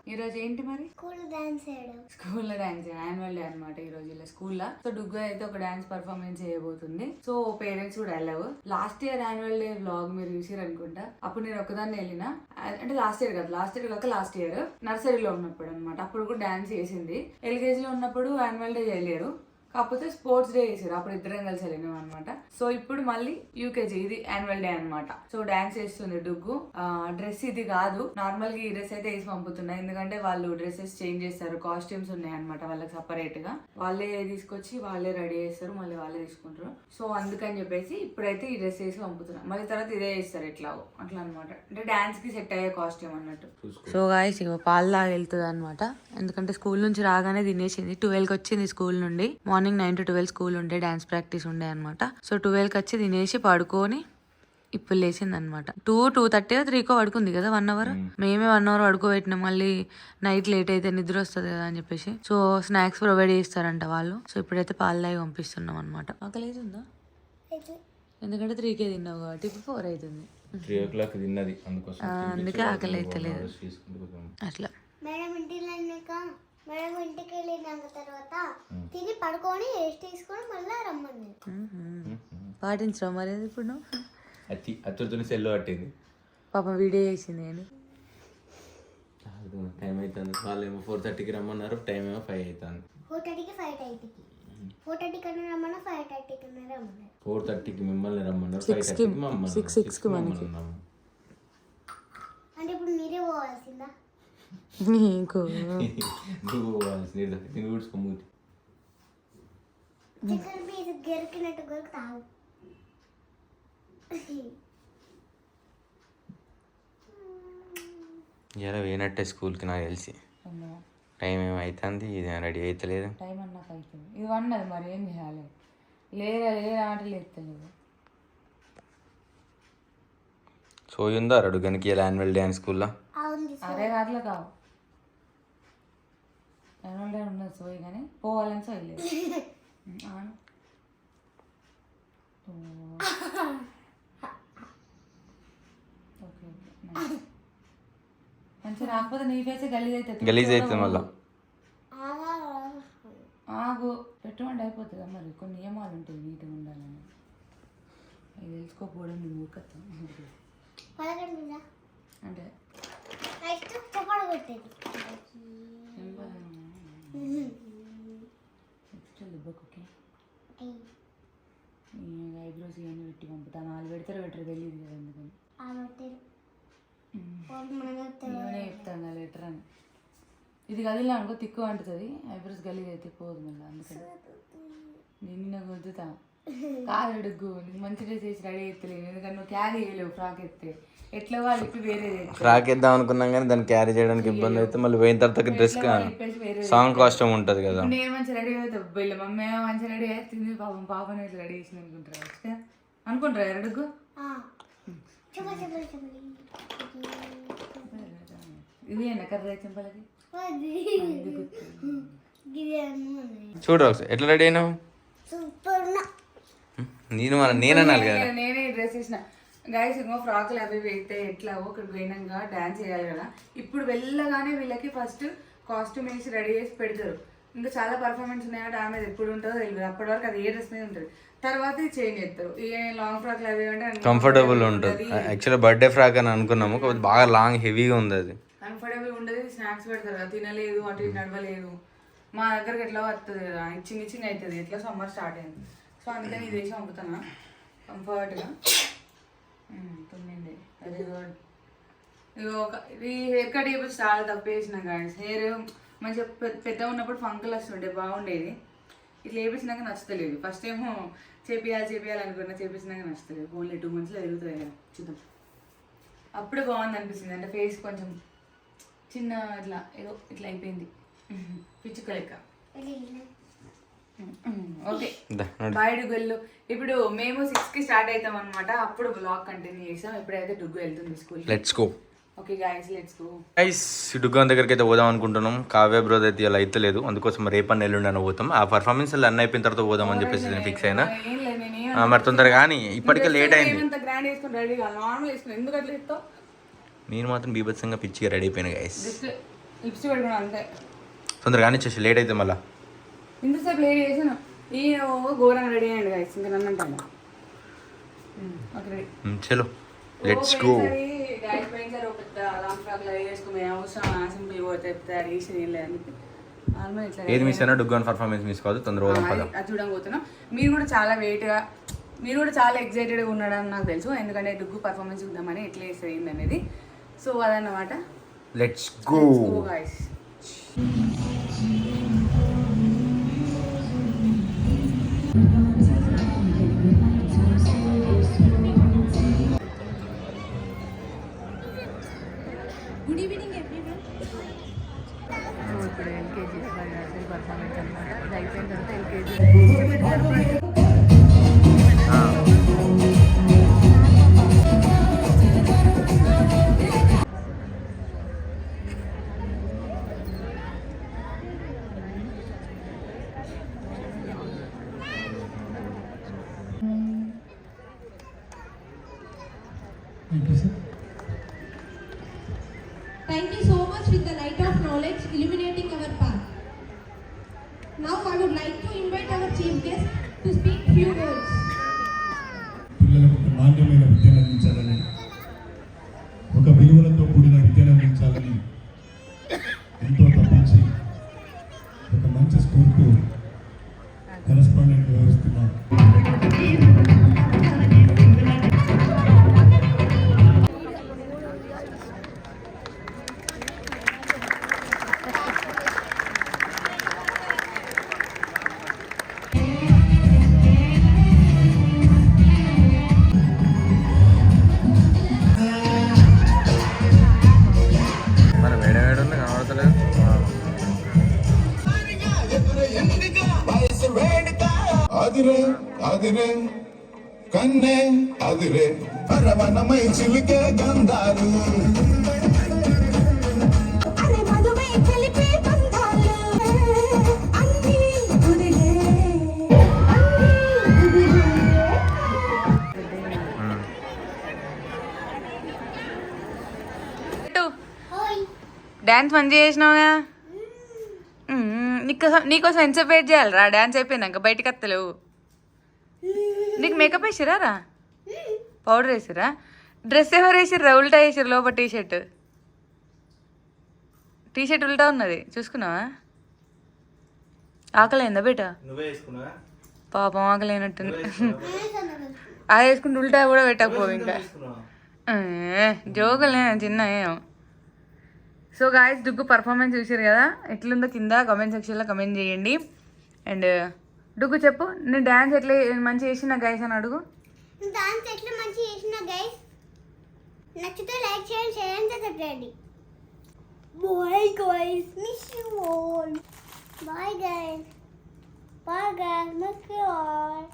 ఈ రోజు ఏంటి మరి స్కూల్లో డాన్స్ యాన్యువల్ డే అనమాట ఈ రోజు ఇలా స్కూల్లో. సో డుగ్గు అయితే ఒక డాన్స్ పర్ఫార్మెన్స్ చేయబోతుంది. సో పేరెంట్స్ కూడా వెళ్ళవు. Last year annual day vlog మీరు చూసారు అనుకుంటా. అప్పుడు నేను ఒకదాన్ని వెళ్ళిన, అంటే లాస్ట్ ఇయర్ కాదు, లాస్ట్ ఇయర్ నర్సరీలో ఉన్నప్పుడు అనమాట. అప్పుడు కూడా డాన్స్ చేసింది. ఎల్కేజీలో ఉన్నప్పుడు యాన్యువల్ డే చేయలేరు, కాకపోతే స్పోర్ట్స్ డే చేసారు, అప్పుడు ఇద్దరం కలిసి వెళ్ళినాం అనమాట. సో ఇప్పుడు మళ్ళీ యూకేజీ, ఇది యాన్యువల్ డే అనమాట. సో డాన్స్ చేస్తుంది డుగ్గు. డ్రెస్ ఇది కాదు, నార్మల్ గా ఈ డ్రెస్ అయితే వేసి పంపుతున్నా, ఎందుకంటే వాళ్ళు డ్రెస్సెస్ చేంజ్ చేస్తారు, కాస్ట్యూమ్స్ ఉన్నాయి అనమాట వాళ్ళకి సపరేట్ గా. వాళ్ళే తీసుకొచ్చి వాళ్ళే రెడీ చేస్తారు, మళ్ళీ వాళ్ళే తీసుకుంటారు. సో అందుకని చెప్పేసి ఇప్పుడైతే ఈ డ్రెస్ వేసి పంపుతున్నా, మళ్ళీ తర్వాత ఇదే చేస్తారు ఎట్లా అట్లా అనమాట. అంటే డాన్స్ కి సెట్ అయ్యే కాస్ట్యూమ్ అన్నట్టు. సో గాయ్స్ పాల్లా వెళ్తుంది అనమాట, ఎందుకంటే స్కూల్ నుంచి రాగానే తినేసింది. 12కి వచ్చింది స్కూల్ నుండి. మార్నింగ్ 9 to 12 స్కూల్ ఉండే, డాన్స్ ప్రాక్టీస్ ఉండే అనమాట. సో 12కి వచ్చి తినేసి పడుకొని ఇప్పుడు లేచింది అనమాట. 2:30 3కో పడుకుంది కదా, 1 hour. మేమే 1 hour పడుకోబెట్టినాం, మళ్ళీ నైట్ లేట్ అయితే నిద్ర వస్తుంది కదా అని చెప్పేసి. సో స్నాక్స్ ప్రొవైడ్ చేస్తారంట వాళ్ళు. సో ఇప్పుడైతే పాలు పంపిస్తున్నాం అనమాట. ఆకలి అవుతుందా? ఎందుకంటే 3కే తిన్నావు కాబట్టి ఇప్పుడు 4 అవుతుంది. 3 o'clock తిన్నది, అందుకే ఆకలి అవుతలేదు అట్లా. మేడం ఇంటికి వెళ్ళినాక తర్వాత తిని పడుకొని రెస్ట్ తీసుకొని మళ్ళీ రమ్మని పాటించరా మరి ఇప్పుడు అతడితో సెల్ పట్టింది పాపం, వీడియో చేసింది అని. టైం అవుతుంది, వాళ్ళు ఏమో 4:30కి రమ్మన్నారు, టైం ఏమో 5 అవుతుంది. 4:30కి 4:30 కన్నా రమ్మన్నా 5:30 కన్నా రమ్మన్నారు. 4:30కి మిమ్మల్ని రమ్మన్నారు, 6కి మనకి. అంటే ఇప్పుడు మీరే పోవాల్సిందా? నీకు నువ్వు పోవాల్సింది, నేను ఊడ్చుకోమూతి చికెన్ పీస్ గెరికినట్టు గొరుకుతావు. ఇలా వేయనట్టే స్కూల్కి నాకు తెలిసి. టైం ఏమవుతుంది, ఇది రెడీ అవుతలేదు. టైం అన్నాక అవుతుంది, ఇది వన్నది మరి ఏం చేయాలి. లేరా అంటే లేదు. సోయుందా అడుగనికి ఇలా యాన్యువల్ డే అని స్కూల్లో? అరే అట్లా కావు, యాన్యువల్ డే ఉన్నది సోయి, కానీ పోవాలని సోయి లేదు. మంచిగా రాకపోతే నీ ఫేసే గలీజ్ అవుతుంది మళ్ళీ. ఆగు పెట్టుబడి అయిపోతుందా మరి, కొన్ని నియమాలు ఉంటాయి నీట్గా ఉండాలని. ఇది తెలుసుకోకపోవడం నీ మూర్ఖత్వం. అంటే ఐబ్రోస్ ఇవన్నీ పెట్టి పంపుతాను, వాళ్ళు పెడతారు తెలియదు కదా, ఎందుకని నేనే చెప్తాను కదా లెటర్ అని. ఇది గదిలో అనుకో తిక్కు అంటుంది, ఐబ్రోస్ గలీజ్ అయితే పోదు మళ్ళీ, అందుకని నిన్న గుద్దుతా. కాదు అడుగు, నీకు మంచి డ్రెస్ వేసి రెడీ ఎత్తలేను, ఎందుకంటే నువ్వు క్యారీ చేయలేవు ఫ్రాక్ ఎత్తే. ఎట్లా వాళ్ళు ఇప్పి వేరే ఫ్రాక్ వేద్దాం అనుకున్నాం కానీ దాన్ని క్యారీ చేయడానికి ఇబ్బంది అయితే, మళ్ళీ పోయిన తర్వాత డ్రెస్ సాంగ్ కాస్ట్యూమ్ ఉంటుంది కదా. నేను మంచిగా రెడీ అవుతా, వీళ్ళ మమ్మీ మంచిగా రెడీ అవుతుంది, పాపని ఇట్లా రెడీ చేసిన అనుకుంటారా అడుగు. ఇది అన్న కర్ర చెంపలకి చూడు ఎట్లా రెడీ అయినావు. నేనన్నాను కదా, నేనే డ్రెస్ వేసిన. గైస్ ఇంకో ఫ్రాక్లు అవి అయితే ఎట్లా ఒకటి పోయినాక డాన్స్ చేయాలి కదా. ఇప్పుడు వెళ్ళగానే వీళ్ళకి ఫస్ట్ కాస్ట్యూమ్ వేసి రెడీ చేసి పెడతారు. ఇంకా చాలా పర్ఫార్మెన్స్ ఉన్నాయో డామేజ్ ఎప్పుడు ఉంటుందో తెలియదు, అప్పటి వరకు అది ఏ డ్రెస్ మీద ఉంటుంది. తర్వాత చేంజ్ చేస్తారు. ఈ లాంగ్ ఫ్రాక్లు అవి అంటే కంఫర్టబుల్ ఉంటుంది. యాక్చువల్లీ బర్త్డే ఫ్రాక్ అని అనుకున్నాము, బాగా లాంగ్ హెవీగా ఉంది, అది కంఫర్టబుల్ ఉండదు. స్నాక్స్ పెడతారు కదా, తినలేదు అటు ఇటు నడవలేదు. మా దగ్గరకు ఎట్లా వస్తుంది కదా, ఇచ్చింగ్ అవుతుంది, ఎట్లా సమ్మర్ స్టార్ట్ అయింది. సో అందుకని ఇది వేసి పంపుతున్నా కంఫర్ట్గా. తుమ్మింది అది ఇది హెయిర్ కట్ చేయబోతే చాలా తప్పు వేసిన గాయస్. హెయిర్ మంచిగా పెద్దగా ఉన్నప్పుడు ఫంకులు వస్తుండే బాగుండేది, ఇట్లా వేపించినాక నచ్చలేదు. ఫస్ట్ ఏమో చేపియాలి అనుకున్నా, చేపించినాక నచ్చలేదు. ఓన్లీ 2 monthsలో ఎదుగుతుంది కదా, చూద్దాం. అప్పుడే బాగుంది అనిపిస్తుంది, అంటే ఫేస్ కొంచెం చిన్న ఇట్లా ఏదో ఇట్లా అయిపోయింది, పిచ్చుక లెక్క. Okay bye Duggu. ఇప్పుడు మేము 6కి స్టార్ట్ అవుతాం అనమాట, అప్పుడు బ్లాగ్ కంటిన్యూ చేసాం. ఇప్పుడైతే డుగ్గు వెళ్తుంది school. Let's go. Okay guys let's go. Guys Duggu దగ్గరికి అయితే పోదాం అనుకుంటున్నాం. కావ్య బ్రోద్ అయితే ఇలా అయితే లేదు, అందుకోసం రేపన్న ఎల్లుండి పోతాం. ఆ పర్ఫార్మెన్స్ అన్నీ అయిపోయిన తర్వాత పోదాం అని చెప్పేసి నేను ఫిక్స్ అయినా. మరి తొందరగా కానీ ఇప్పటికే లేట్ అయింది. నేను మాత్రం బీభత్సంగా పిచ్చిగా రెడీ అయిపోయినా గైస్. లిప్స్ పెట్టుకున్నాను అంతే. తొందరగా ఇచ్చేసి లేట్ అయితే మళ్ళీ. ఇంతసేపు లేట్ చేసాను. ఈ ఘోరంగా రెడీ అయ్యండి గాయస్, ఇంకా నన్ను అంటాను. Okay ready. చలో లెట్స్ గో. గాయస్ పోయినసారి ఒక పెద్ద లాంగ్ ఫ్రాక్ లో వేసుకునే అవసరం సింపుల్ పోతే అడిగేసి ఏం లేదు. నార్మల్ ఇట్లా ఏది మిస్ అయినా డుగ్గాన్ పర్ఫార్మెన్స్ మిస్ కాదు. తొందరగా పోదాం పద. అది చూడకపోతున్నాం. మీరు కూడా చాలా వెయిట్గా, మీరు కూడా చాలా ఎక్సైటెడ్గా ఉన్నాడని నాకు తెలుసు. ఎందుకంటే డుగ్గు పర్ఫార్మెన్స్ చూద్దామని ఎట్లా వేసేది అనేది. సో అదన్నమాట. Let's go guys. Good evening everyone. ఇప్పుడు ఎల్కేజీ పర్ఫార్మెన్స్ అనమాట. అది అయిపోయిన తర్వాత LKG Thank you so much with the light of knowledge illuminating our path. Now I would like to invite our chief guest to speak few words. పిల్లలకు ఒక నాణ్యమైన విద్యను అందించాలని, ఒక విలువలతో కూడిన విద్యను అందించాలని ఎంతో తప్పించి ఒక మంచి స్కూల్కు కరెస్పాండెంట్ వ్యవహరిస్తున్నాం. మన వేడ వేడ ఉంది కనబడతలేదు. అదిరే అదిరే కన్నే అదిరే పరవనమై చిలికే గంధాలు డాన్స్ మంచిగా చేసినావుగా. నీకోసం ఎంతసేపు వెయిట్ చేయాలరా? డాన్స్ అయిపోయినాక బయటకు వస్తలేవు. నీకు మేకప్ వేసిరా రా? పౌడర్ వేసిరా? డ్రెస్ ఎవరు వేసిర్రా? ఉల్టా వేసిర్రు లోపల టీషర్ట్. టీషర్ట్ ఉల్టా ఉన్నది చూసుకున్నావా? ఆకలేందా బేట? పాపం ఆకలేనట్టుంది. అది వేసుకుంటే ఉల్టా కూడా పెట్టకపోవు ఇంకా. జోకులే చిన్న ఏం. సో గాయస్ డుగ్గు పర్ఫార్మెన్స్ చూసారు కదా, ఎట్లుందో కింద కామెంట్ సెక్షన్లో కమెంట్ చేయండి. అండ్ డుగ్గు చెప్పు, నేను డ్యాన్స్ ఎట్లా మంచిగా చేసిన గైస్ అని అడుగు. డాన్స్ ఎట్లా మంచి చేసిన గైస్, నచ్చితే లైక్ చేయండి, share and subscribe. Bye guys, miss you all. Bye guys, bye guys, miss you all.